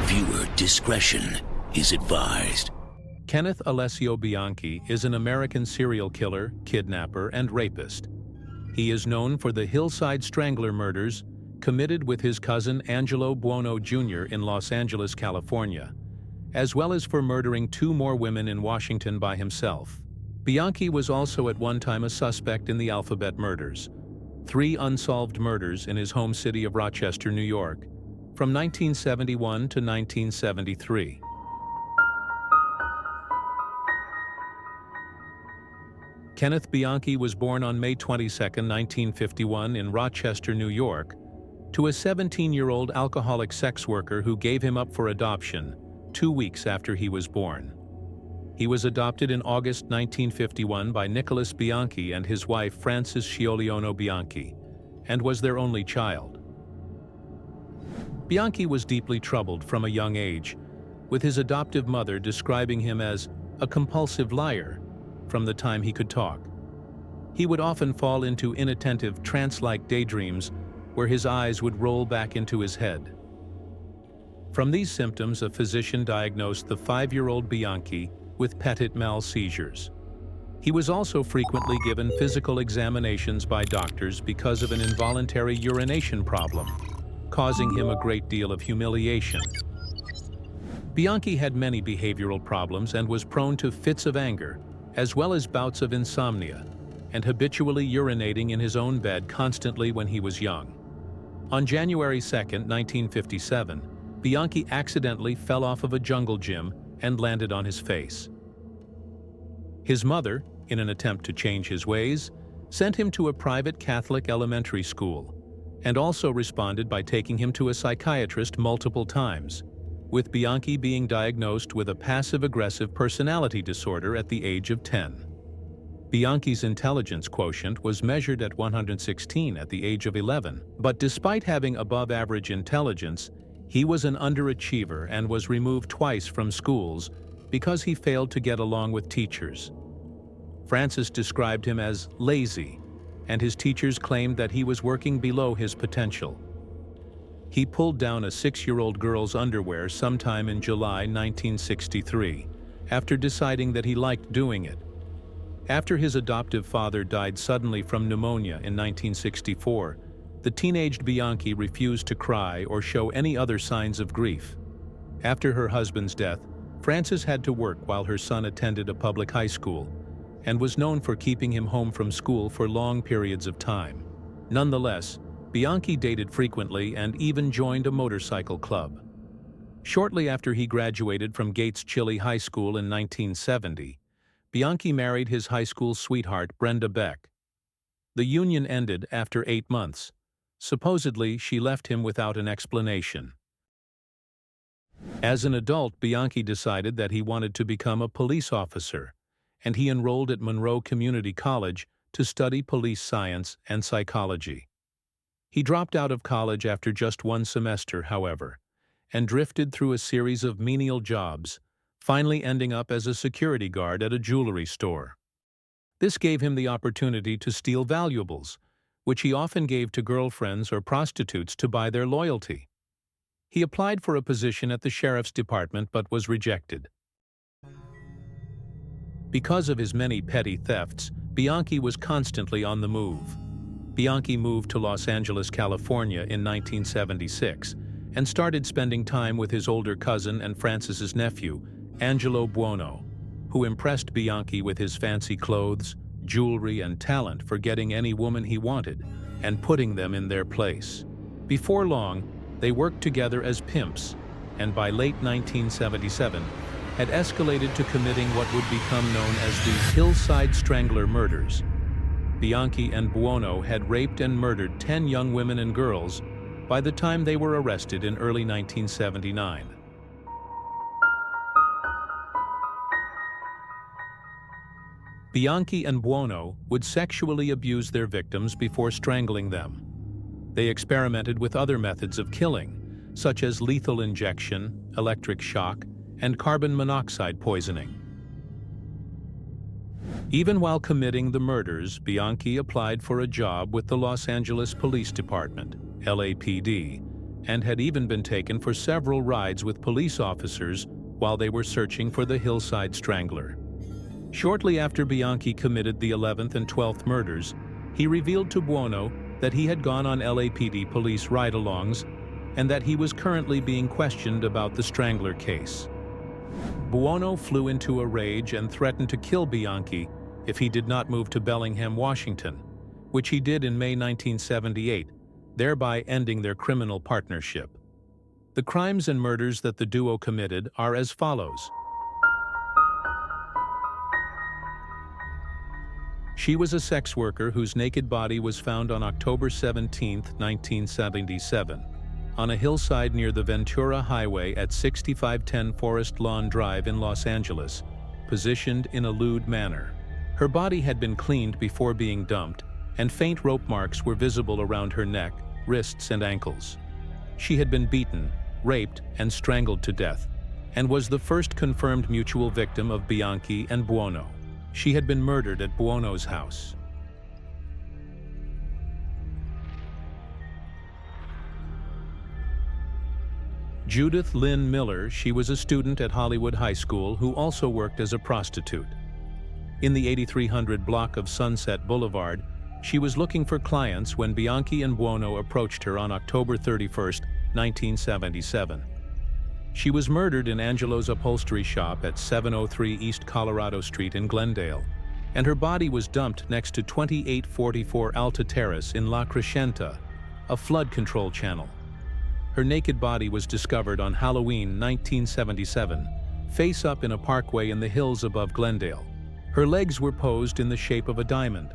Viewer discretion is advised. Kenneth Alessio Bianchi is an American serial killer, kidnapper, and rapist. He is known for the Hillside Strangler murders committed with his cousin Angelo Buono Jr. in Los Angeles, California, as well as for murdering 2 more women in Washington by himself. Bianchi was also at one time a suspect in the Alphabet murders, 3 unsolved murders in his home city of Rochester, New York, from 1971 to 1973. Kenneth Bianchi was born on May 22, 1951 in Rochester, New York, to a 17-year-old alcoholic sex worker who gave him up for adoption 2 weeks after he was born. He was adopted in August 1951 by Nicholas Bianchi and his wife Frances Sciolione Bianchi, and was their only child. Bianchi was deeply troubled from a young age, with his adoptive mother describing him as a compulsive liar from the time he could talk. He would often fall into inattentive, trance-like daydreams where his eyes would roll back into his head. From these symptoms, a physician diagnosed the 5-year-old Bianchi with petit mal seizures. He was also frequently given physical examinations by doctors because of an involuntary urination problem, causing him a great deal of humiliation. Bianchi had many behavioral problems and was prone to fits of anger, as well as bouts of insomnia, and habitually urinating in his own bed constantly when he was young. On January 2, 1957, Bianchi accidentally fell off of a jungle gym and landed on his face. His mother, in an attempt to change his ways, sent him to a private Catholic elementary school, and also responded by taking him to a psychiatrist multiple times, with Bianchi being diagnosed with a passive-aggressive personality disorder at the age of 10. Bianchi's intelligence quotient was measured at 116 at the age of 11, but despite having above-average intelligence, he was an underachiever and was removed twice from schools because he failed to get along with teachers. Frances described him as lazy, and his teachers claimed that he was working below his potential. He pulled down a 6-year-old girl's underwear sometime in July 1963, after deciding that he liked doing it. After his adoptive father died suddenly from pneumonia in 1964, the teenaged Bianchi refused to cry or show any other signs of grief. After her husband's death, Frances had to work while her son attended a public high school, and was known for keeping him home from school for long periods of time. Nonetheless, Bianchi dated frequently and even joined a motorcycle club. Shortly after he graduated from Gates Chili High School in 1970, Bianchi married his high school sweetheart Brenda Beck. The union ended after 8 months. Supposedly, she left him without an explanation. As an adult, Bianchi decided that he wanted to become a police officer, and he enrolled at Monroe Community College to study police science and psychology. He dropped out of college after just 1 semester, however, and drifted through a series of menial jobs, finally ending up as a security guard at a jewelry store. This gave him the opportunity to steal valuables, which he often gave to girlfriends or prostitutes to buy their loyalty. He applied for a position at the sheriff's department but was rejected. Because of his many petty thefts, Bianchi was constantly on the move. Bianchi moved to Los Angeles, California in 1976 and started spending time with his older cousin and Frances's nephew, Angelo Buono, who impressed Bianchi with his fancy clothes, jewelry, and talent for getting any woman he wanted and putting them in their place. Before long, they worked together as pimps, and by late 1977, had escalated to committing what would become known as the Hillside Strangler murders. Bianchi and Buono had raped and murdered 10 young women and girls by the time they were arrested in early 1979. Bianchi and Buono would sexually abuse their victims before strangling them. They experimented with other methods of killing, such as lethal injection, electric shock, and carbon monoxide poisoning. Even while committing the murders, Bianchi applied for a job with the Los Angeles Police Department, LAPD, and had even been taken for several rides with police officers while they were searching for the Hillside Strangler. Shortly after Bianchi committed the 11th and 12th murders, he revealed to Buono that he had gone on LAPD police ride-alongs and that he was currently being questioned about the Strangler case. Buono flew into a rage and threatened to kill Bianchi if he did not move to Bellingham, Washington, which he did in May 1978, thereby ending their criminal partnership. The crimes and murders that the duo committed are as follows. She was a sex worker whose naked body was found on October 17, 1977, on a hillside near the Ventura Highway at 6510 Forest Lawn Drive in Los Angeles, positioned in a lewd manner. Her body had been cleaned before being dumped, and faint rope marks were visible around her neck, wrists, and ankles. She had been beaten, raped, and strangled to death, and was the first confirmed mutual victim of Bianchi and Buono. She had been murdered at Buono's house. Judith Lynn Miller, she was a student at Hollywood High School who also worked as a prostitute. In the 8300 block of Sunset Boulevard, she was looking for clients when Bianchi and Buono approached her on October 31, 1977. She was murdered in Angelo's upholstery shop at 703 East Colorado Street in Glendale, and her body was dumped next to 2844 Alta Terrace in La Crescenta, a flood control channel. Her naked body was discovered on Halloween 1977, face up in a parkway in the hills above Glendale. Her legs were posed in the shape of a diamond,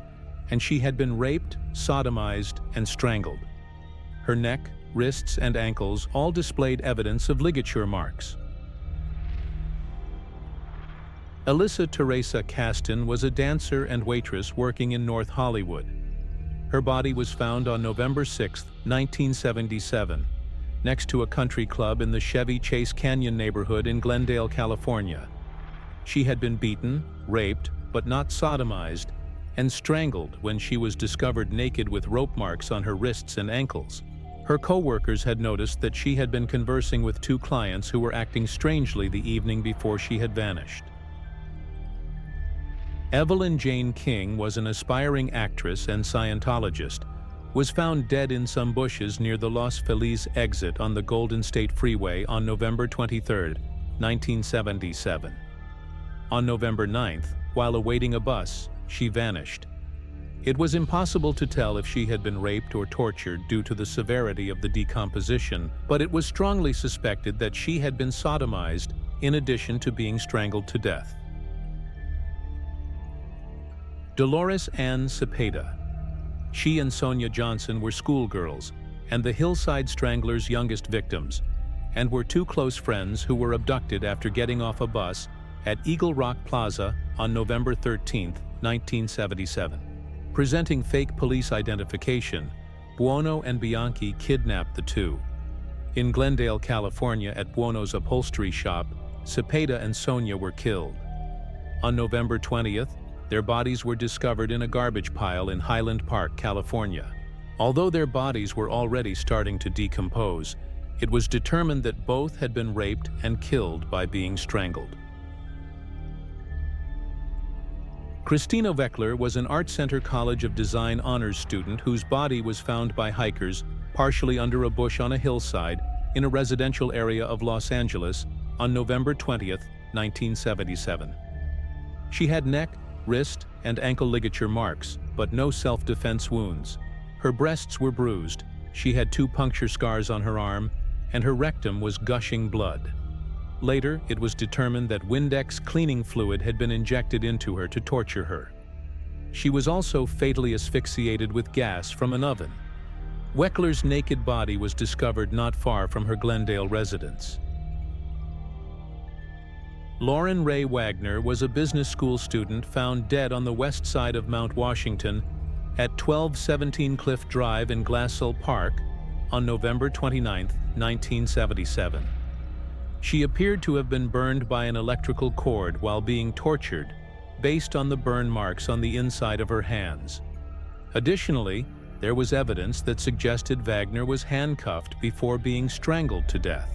and she had been raped, sodomized, and strangled. Her neck, wrists, and ankles all displayed evidence of ligature marks. Alyssa Teresa Caston was a dancer and waitress working in North Hollywood. Her body was found on November 6, 1977, next to a country club in the Chevy Chase Canyon neighborhood in Glendale, California. She had been beaten, raped, but not sodomized, and strangled when she was discovered naked with rope marks on her wrists and ankles. Her co-workers had noticed that she had been conversing with two clients who were acting strangely the evening before she had vanished. Evelyn Jane King was an aspiring actress and Scientologist, was found dead in some bushes near the Los Feliz exit on the Golden State Freeway on November 23, 1977. On November 9th, while awaiting a bus, she vanished. It was impossible to tell if she had been raped or tortured due to the severity of the decomposition, but it was strongly suspected that she had been sodomized in addition to being strangled to death. Dolores Ann Cepeda. She and Sonia Johnson were schoolgirls and the Hillside Strangler's youngest victims, and were two close friends who were abducted after getting off a bus at Eagle Rock Plaza on November 13, 1977. Presenting fake police identification, Buono and Bianchi kidnapped the two. In Glendale, California, at Buono's upholstery shop, Cepeda and Sonia were killed. On November 20th, their bodies were discovered in a garbage pile in Highland Park, California. Although their bodies were already starting to decompose, it was determined that both had been raped and killed by being strangled. Christina Weckler was an Art Center College of Design honors student whose body was found by hikers partially under a bush on a hillside in a residential area of Los Angeles on November 20th, 1977. She had neck, wrist, and ankle ligature marks, but no self-defense wounds. Her breasts were bruised, she had 2 puncture scars on her arm, and her rectum was gushing blood. Later, it was determined that Windex cleaning fluid had been injected into her to torture her. She was also fatally asphyxiated with gas from an oven. Weckler's naked body was discovered not far from her Glendale residence. Lauren Ray Wagner was a business school student found dead on the west side of Mount Washington at 1217 Cliff Drive in Glassell Park on November 29, 1977. She appeared to have been burned by an electrical cord while being tortured, based on the burn marks on the inside of her hands. Additionally, there was evidence that suggested Wagner was handcuffed before being strangled to death.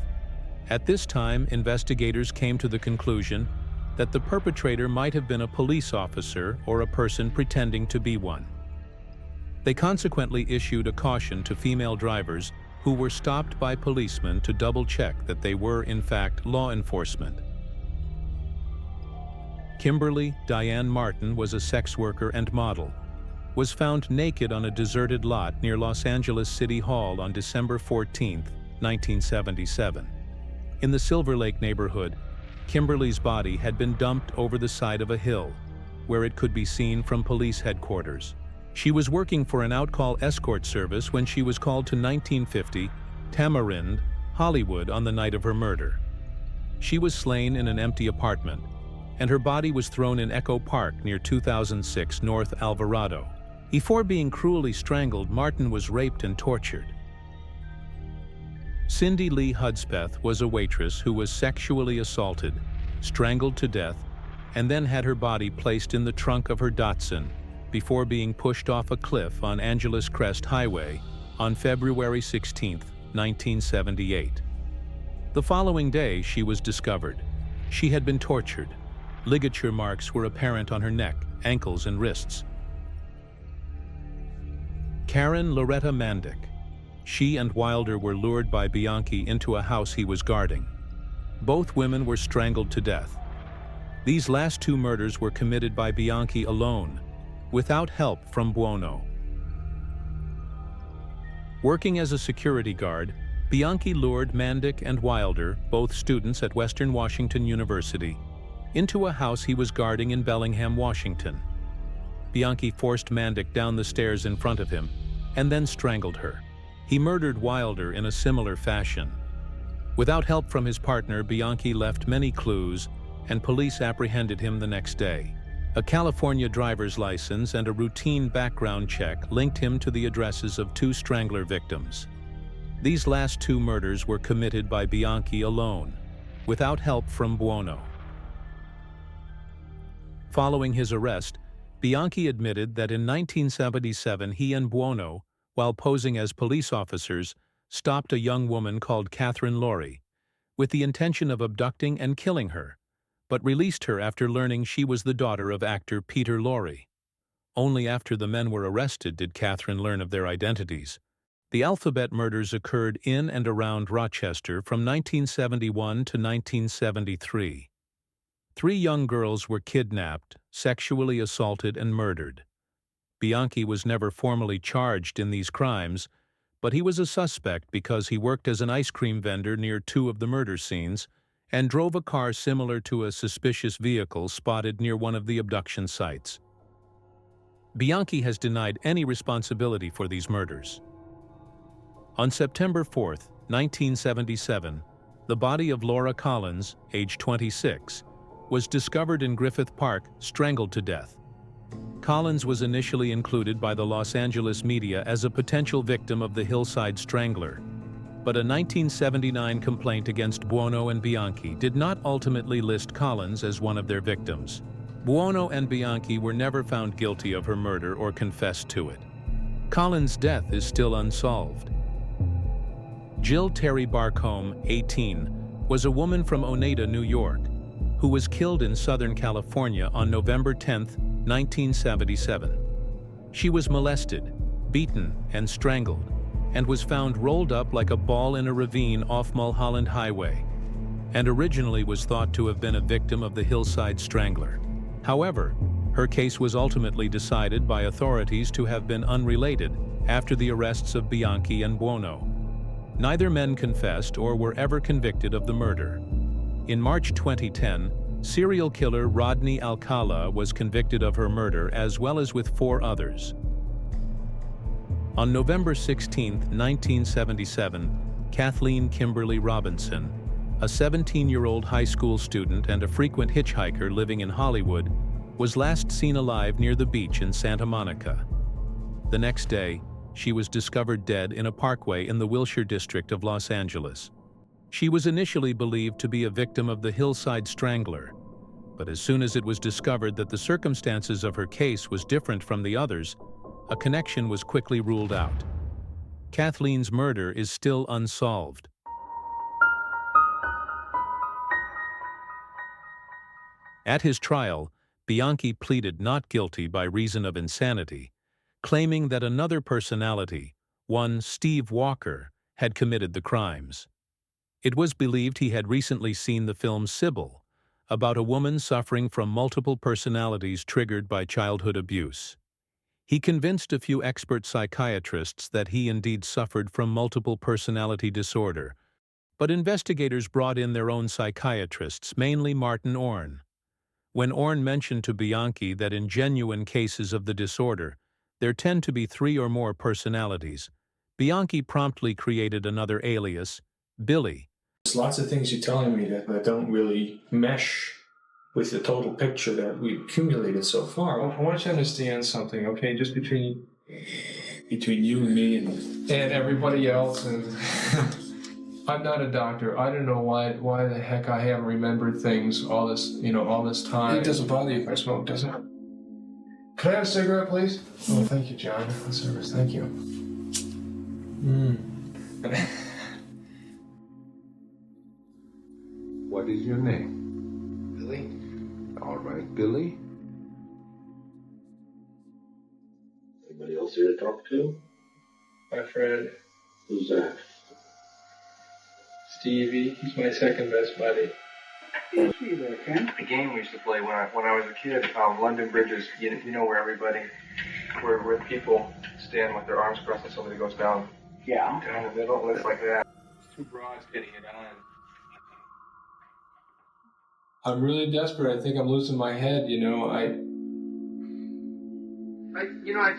At this time, investigators came to the conclusion that the perpetrator might have been a police officer or a person pretending to be one. They consequently issued a caution to female drivers who were stopped by policemen to double-check that they were, in fact, law enforcement. Kimberly Diane Martin was a sex worker and model, was found naked on a deserted lot near Los Angeles City Hall on December 14, 1977. In the Silver Lake neighborhood, Kimberly's body had been dumped over the side of a hill, where it could be seen from police headquarters. She was working for an outcall escort service when she was called to 1950 Tamarind, Hollywood on the night of her murder. She was slain in an empty apartment, and her body was thrown in Echo Park near 2006 North Alvarado. Before being cruelly strangled, Martin was raped and tortured. Cindy Lee Hudspeth was a waitress who was sexually assaulted, strangled to death, and then had her body placed in the trunk of her Datsun before being pushed off a cliff on Angeles Crest Highway on February 16, 1978. The following day, she was discovered. She had been tortured. Ligature marks were apparent on her neck, ankles, and wrists. Karen Loretta Mandick. She and Wilder were lured by Bianchi into a house he was guarding. Both women were strangled to death. These last two murders were committed by Bianchi alone, without help from Buono. Working as a security guard, Bianchi lured Mandick and Wilder, both students at Western Washington University, into a house he was guarding in Bellingham, Washington. Bianchi forced Mandick down the stairs in front of him and then strangled her. He murdered Wilder in a similar fashion. Without help from his partner, Bianchi left many clues, and police apprehended him the next day. A California driver's license and a routine background check linked him to the addresses of two Strangler victims. These last two murders were committed by Bianchi alone, without help from Buono. Following his arrest, Bianchi admitted that in 1977 he and Buono, while posing as police officers, stopped a young woman called Catherine Laurie, with the intention of abducting and killing her, but released her after learning she was the daughter of actor Peter Lorre. Only after the men were arrested did Catherine learn of their identities. The Alphabet murders occurred in and around Rochester from 1971 to 1973. 3 young girls were kidnapped, sexually assaulted, and murdered. Bianchi was never formally charged in these crimes, but he was a suspect because he worked as an ice cream vendor near 2 of the murder scenes and drove a car similar to a suspicious vehicle spotted near one of the abduction sites. Bianchi has denied any responsibility for these murders. On September 4, 1977, the body of Laura Collins, age 26, was discovered in Griffith Park, strangled to death. Collins was initially included by the Los Angeles media as a potential victim of the Hillside Strangler, but a 1979 complaint against Buono and Bianchi did not ultimately list Collins as one of their victims. Buono and Bianchi were never found guilty of her murder or confessed to it. Collins' death is still unsolved. Jill Terry Barcombe, 18, was a woman from Oneida, New York, who was killed in Southern California on November 10, 1977. She was molested, beaten, and strangled, and was found rolled up like a ball in a ravine off Mulholland Highway, and originally was thought to have been a victim of the Hillside Strangler. However, her case was ultimately decided by authorities to have been unrelated after the arrests of Bianchi and Buono. Neither men confessed or were ever convicted of the murder. In March 2010, serial killer Rodney Alcala was convicted of her murder as well as with 4 others. On November 16, 1977, Kathleen Kimberly Robinson, a 17-year-old high school student and a frequent hitchhiker living in Hollywood, was last seen alive near the beach in Santa Monica. The next day, she was discovered dead in a parkway in the Wilshire district of Los Angeles. She was initially believed to be a victim of the Hillside Strangler, But as soon as it was discovered that the circumstances of her case was different from the others, a connection was quickly ruled out. Kathleen's murder is still unsolved. At his trial, Bianchi pleaded not guilty by reason of insanity, claiming that another personality, one Steve Walker, had committed the crimes. It was believed he had recently seen the film Sybil, about a woman suffering from multiple personalities triggered by childhood abuse. He convinced a few expert psychiatrists that he indeed suffered from multiple personality disorder, but investigators brought in their own psychiatrists, mainly Martin Orne. When Orne mentioned to Bianchi that in genuine cases of the disorder, there tend to be 3 or more personalities, Bianchi promptly created another alias, Billy. There's lots of things you're telling me that don't really mesh with the total picture that we've accumulated so far. I want you to understand something, okay? Just between you and me and everybody else. And I'm not a doctor. I don't know why the heck I haven't remembered things all this time. It doesn't bother you if I smoke, does it? Can I have a cigarette, please? Oh, thank you, John. Service, thank you. What is your name? Billy? All right, Billy. Anybody else here to talk to? My friend. Who's that? Stevie. He's my second best buddy. See you there, Ken. A game we used to play when I was a kid, London Bridges. You know where people stand with their arms crossed and somebody goes down. Yeah. Down the middle, it looks like that. 2 broads getting it on. I'm really desperate. I think I'm losing my head, I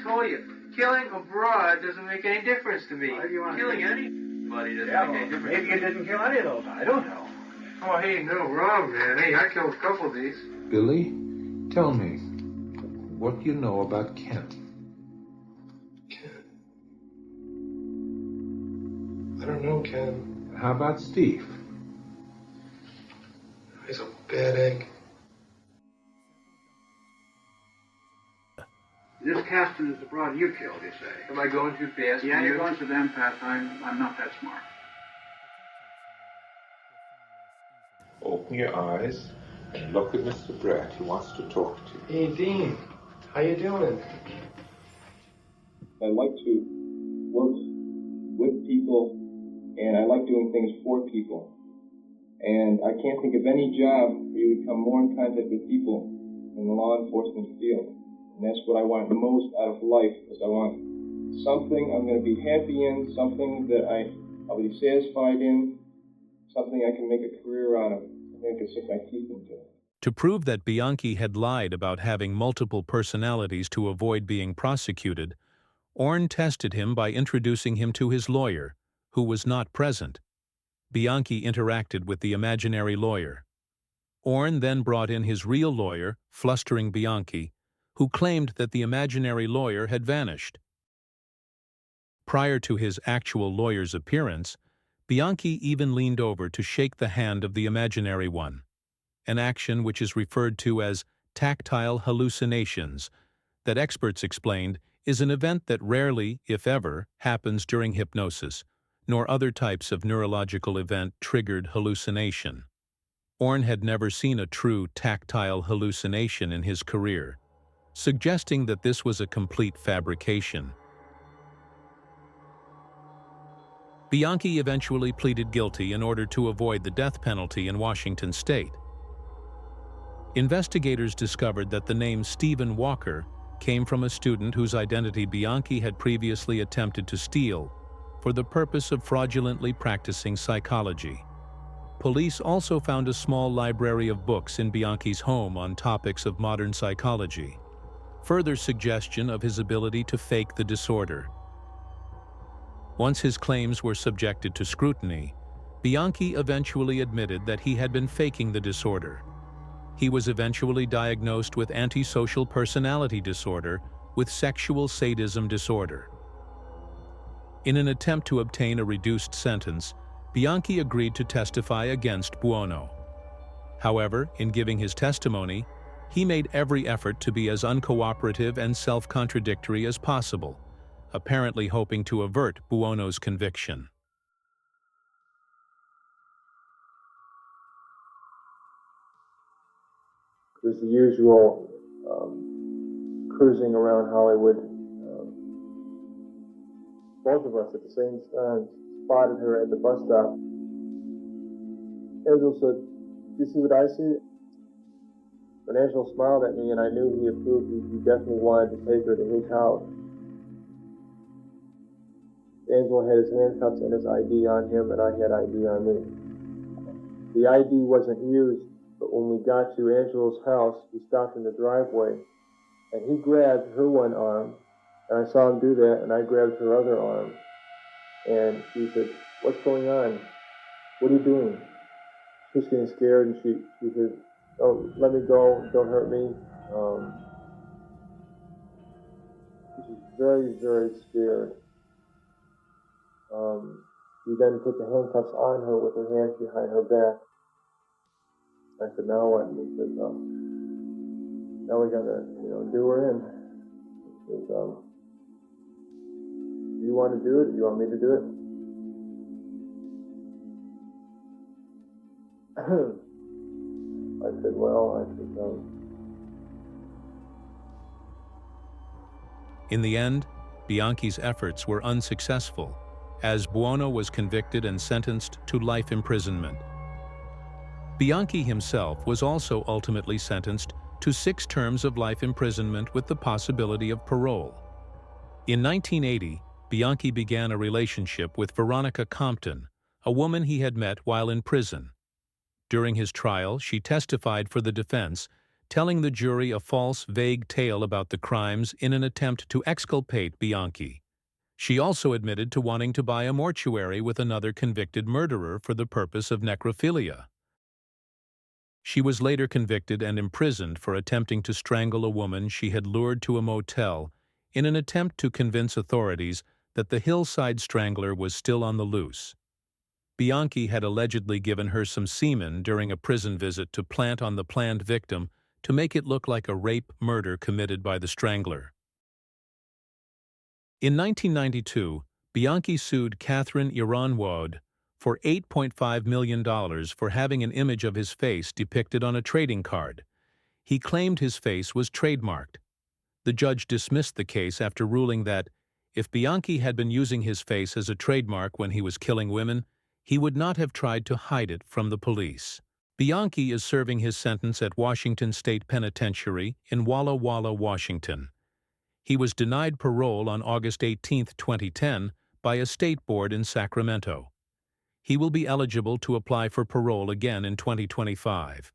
told you, killing a broad doesn't make any difference to me. Killing anybody doesn't make any difference. Maybe you didn't kill any of those. I don't know. Oh, hey, no, wrong, man. Hey, I killed a couple of these. Billy, tell me, what do you know about Ken? Ken. I don't know, Ken. How about Steve? He's a bad egg. This Caston is the broad you killed, you say? Am I going too fast? Yeah, you're going too damn fast. I'm not that smart. Open your eyes and look at Mr. Brett. He wants to talk to you. Hey, Dean. How you doing? I like to work with people, and I like doing things for people. And I can't think of any job where you would come more in contact with people in the law enforcement field. And that's what I want most out of life, is I want something I'm going to be happy in, something that I'll be satisfied in, something I can make a career out of, something I can sink my teeth into. To prove that Bianchi had lied about having multiple personalities to avoid being prosecuted, Orne tested him by introducing him to his lawyer, who was not present. Bianchi interacted with the imaginary lawyer. Orne then brought in his real lawyer, flustering Bianchi, who claimed that the imaginary lawyer had vanished. Prior to his actual lawyer's appearance, Bianchi even leaned over to shake the hand of the imaginary one, an action which is referred to as tactile hallucinations, that experts explained is an event that rarely, if ever, happens during hypnosis, nor other types of neurological event-triggered hallucination. Orne had never seen a true tactile hallucination in his career, suggesting that this was a complete fabrication. Bianchi eventually pleaded guilty in order to avoid the death penalty in Washington state. Investigators discovered that the name Stephen Walker came from a student whose identity Bianchi had previously attempted to steal for the purpose of fraudulently practicing psychology. Police also found a small library of books in Bianchi's home on topics of modern psychology, further suggestion of his ability to fake the disorder. Once his claims were subjected to scrutiny, Bianchi eventually admitted that he had been faking the disorder. He was eventually diagnosed with antisocial personality disorder with sexual sadism disorder. In an attempt to obtain a reduced sentence, Bianchi agreed to testify against Buono. However, in giving his testimony, he made every effort to be as uncooperative and self-contradictory as possible, apparently hoping to avert Buono's conviction. It was the usual cruising around Hollywood. Both of us at the same time spotted her at the bus stop. Angelo said, "Do you see what I see?" But Angelo smiled at me, and I knew he approved. He definitely wanted to take her to his house. Angelo had his handcuffs and his ID on him, and I had ID on me. The ID wasn't used, but when we got to Angelo's house, we stopped in the driveway, and he grabbed her one arm, and I saw him do that, and I grabbed her other arm. And she said, "What's going on? What are you doing?" She was getting scared, and she said, "Oh, let me go, don't hurt me." She was very, very scared. We then put the handcuffs on her with her hands behind her back. I said, "Now what?" He said, "Now we gotta, do her in." He said, "Do you want to do it? Do you want me to do it?" I said, In the end, Bianchi's efforts were unsuccessful, as Buono was convicted and sentenced to life imprisonment. Bianchi himself was also ultimately sentenced to 6 terms of life imprisonment with the possibility of parole. In 1980, Bianchi began a relationship with Veronica Compton, a woman he had met while in prison. During his trial, she testified for the defense, telling the jury a false, vague tale about the crimes in an attempt to exculpate Bianchi. She also admitted to wanting to buy a mortuary with another convicted murderer for the purpose of necrophilia. She was later convicted and imprisoned for attempting to strangle a woman she had lured to a motel in an attempt to convince authorities that the Hillside Strangler was still on the loose. Bianchi had allegedly given her some semen during a prison visit to plant on the planned victim to make it look like a rape murder committed by the Strangler. In 1992, Bianchi sued Catherine Ironwood for $8.5 million for having an image of his face depicted on a trading card. He claimed his face was trademarked. The judge dismissed the case after ruling that, if Bianchi had been using his face as a trademark when he was killing women, he would not have tried to hide it from the police. Bianchi is serving his sentence at Washington State Penitentiary in Walla Walla, Washington. He was denied parole on August 18, 2010, by a state board in Sacramento. He will be eligible to apply for parole again in 2025.